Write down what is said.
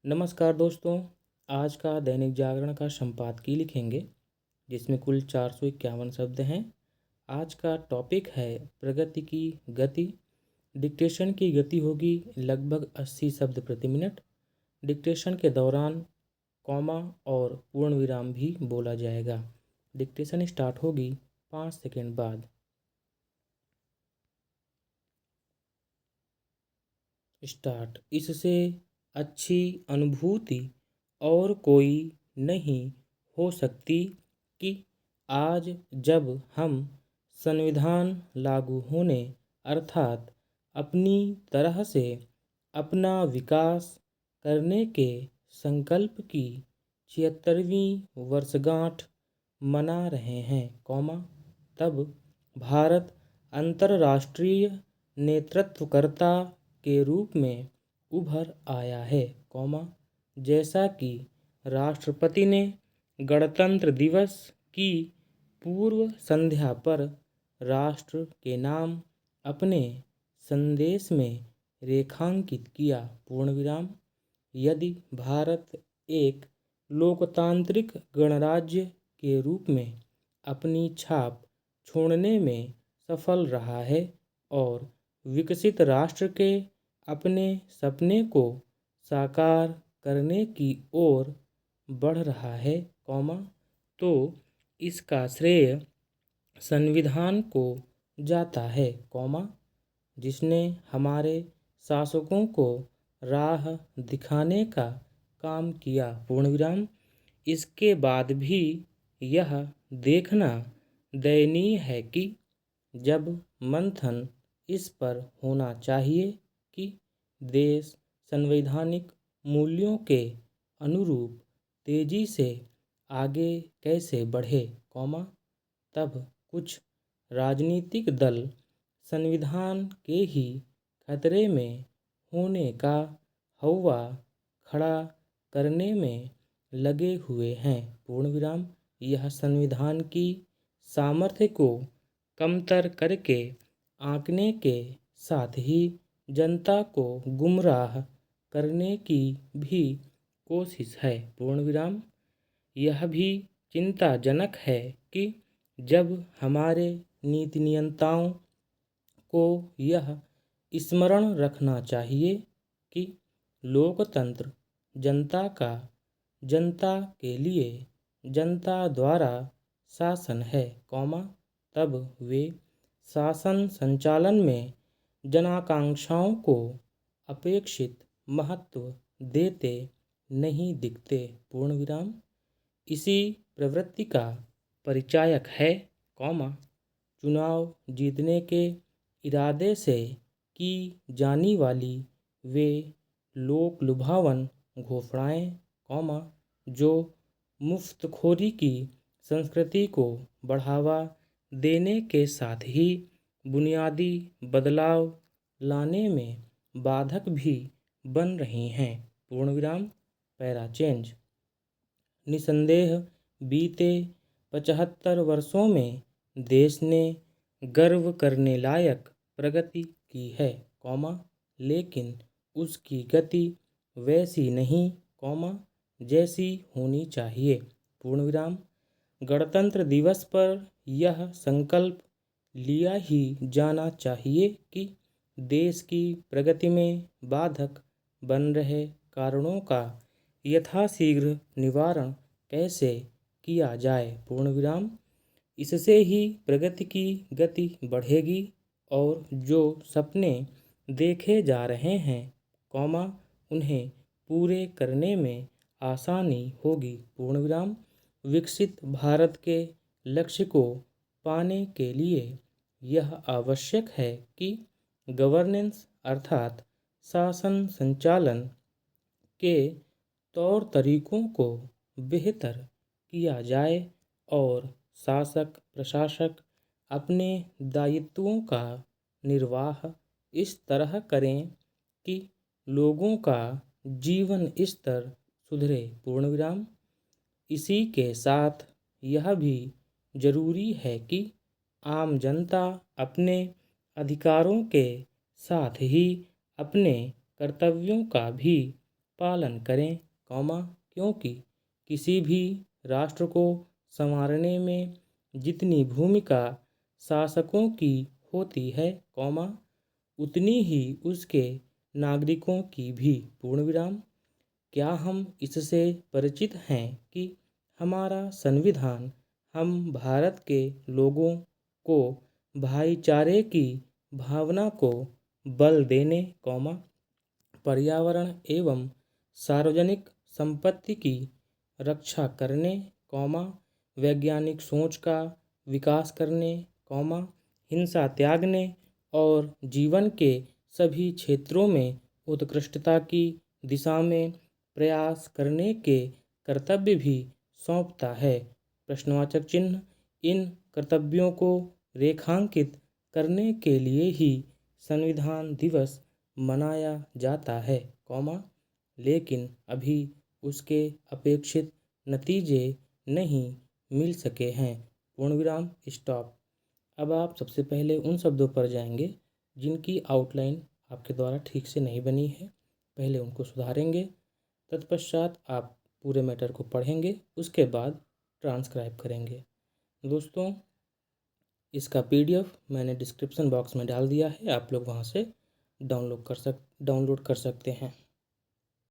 नमस्कार दोस्तों। आज का दैनिक जागरण का संपादकीय लिखेंगे जिसमें कुल 451 शब्द हैं। आज का टॉपिक है प्रगति की गति। डिक्टेशन की गति होगी लगभग 80 शब्द प्रति मिनट। डिक्टेशन के दौरान कॉमा और पूर्ण विराम भी बोला जाएगा। डिक्टेशन स्टार्ट होगी 5 सेकंड बाद। स्टार्ट। इससे अच्छी अनुभूति और कोई नहीं हो सकती कि आज जब हम संविधान लागू होने अर्थात अपनी तरह से अपना विकास करने के संकल्प की 76वीं वर्षगांठ मना रहे हैं, तब भारत अंतर्राष्ट्रीय नेतृत्वकर्ता के रूप में उभर आया है, जैसा कि राष्ट्रपति ने गणतंत्र दिवस की पूर्व संध्या पर राष्ट्र के नाम अपने संदेश में रेखांकित किया, पूर्ण विराम। यदि भारत एक लोकतांत्रिक गणराज्य के रूप में अपनी छाप छोड़ने में सफल रहा है और विकसित राष्ट्र के अपने सपने को साकार करने की ओर बढ़ रहा है, तो इसका श्रेय संविधान को जाता है, जिसने हमारे शासकों को राह दिखाने का काम किया, पूर्ण विराम। इसके बाद भी यह देखना दयनीय है कि जब मंथन इस पर होना चाहिए कि देश संवैधानिक मूल्यों के अनुरूप तेजी से आगे कैसे बढ़े, तब कुछ राजनीतिक दल संविधान के ही खतरे में होने का हौवा खड़ा करने में लगे हुए हैं, पूर्ण विराम। यह संविधान की सामर्थ्य को कमतर करके आंकने के साथ ही जनता को गुमराह करने की भी कोशिश है, पूर्ण विराम। यह भी चिंताजनक है कि जब हमारे नीति नियंताओं को यह स्मरण रखना चाहिए कि लोकतंत्र जनता का जनता के लिए जनता द्वारा शासन है, तब वे शासन संचालन में जनाकांक्षाओं को अपेक्षित महत्व देते नहीं दिखते, पूर्ण विराम। इसी प्रवृत्ति का परिचायक है, चुनाव जीतने के इरादे से की जाने वाली वे लोक लुभावन घोषणाएं, जो मुफ्तखोरी की संस्कृति को बढ़ावा देने के साथ ही बुनियादी बदलाव लाने में बाधक भी बन रही हैं, पूर्ण विराम। Para change. निसंदेह बीते 75 वर्षों में देश ने गर्व करने लायक प्रगति की है, लेकिन उसकी गति वैसी नहीं, जैसी होनी चाहिए, पूर्ण विराम। गणतंत्र दिवस पर यह संकल्प लिया ही जाना चाहिए कि देश की प्रगति में बाधक बन रहे कारणों का यथाशीघ्र निवारण कैसे किया जाए, पूर्ण विराम। इससे ही प्रगति की गति बढ़ेगी और जो सपने देखे जा रहे हैं, उन्हें पूरे करने में आसानी होगी, पूर्ण विराम। विकसित भारत के लक्ष्य को पाने के लिए यह आवश्यक है कि गवर्नेंस अर्थात शासन संचालन के तौर तरीकों को बेहतर किया जाए और शासक प्रशासक अपने दायित्वों का निर्वाह इस तरह करें कि लोगों का जीवन स्तर सुधरे, पूर्ण विराम। इसी के साथ यह भी जरूरी है कि आम जनता अपने अधिकारों के साथ ही अपने कर्तव्यों का भी पालन करें, क्योंकि किसी भी राष्ट्र को संवारने में जितनी भूमिका शासकों की होती है, उतनी ही उसके नागरिकों की भी। क्या हम इससे परिचित हैं कि हमारा संविधान हम भारत के लोगों को भाईचारे की भावना को बल देने, पर्यावरण एवं सार्वजनिक संपत्ति की रक्षा करने, वैज्ञानिक सोच का विकास करने, हिंसा त्यागने और जीवन के सभी क्षेत्रों में उत्कृष्टता की दिशा में प्रयास करने के कर्तव्य भी सौंपता है। प्रश्नवाचक चिन्ह। इन कर्तव्यों को रेखांकित करने के लिए ही संविधान दिवस मनाया जाता है, लेकिन अभी उसके अपेक्षित नतीजे नहीं मिल सके हैं। स्टॉप। अब आप सबसे पहले उन शब्दों पर जाएंगे जिनकी आउटलाइन आपके द्वारा ठीक से नहीं बनी है, पहले उनको सुधारेंगे। तत्पश्चात आप पूरे मैटर को पढ़ेंगे, उसके बाद ट्रांसक्राइब करेंगे। दोस्तों, इसका PDF मैंने डिस्क्रिप्शन बॉक्स में डाल दिया है, आप लोग वहाँ से डाउनलोड कर सकते हैं।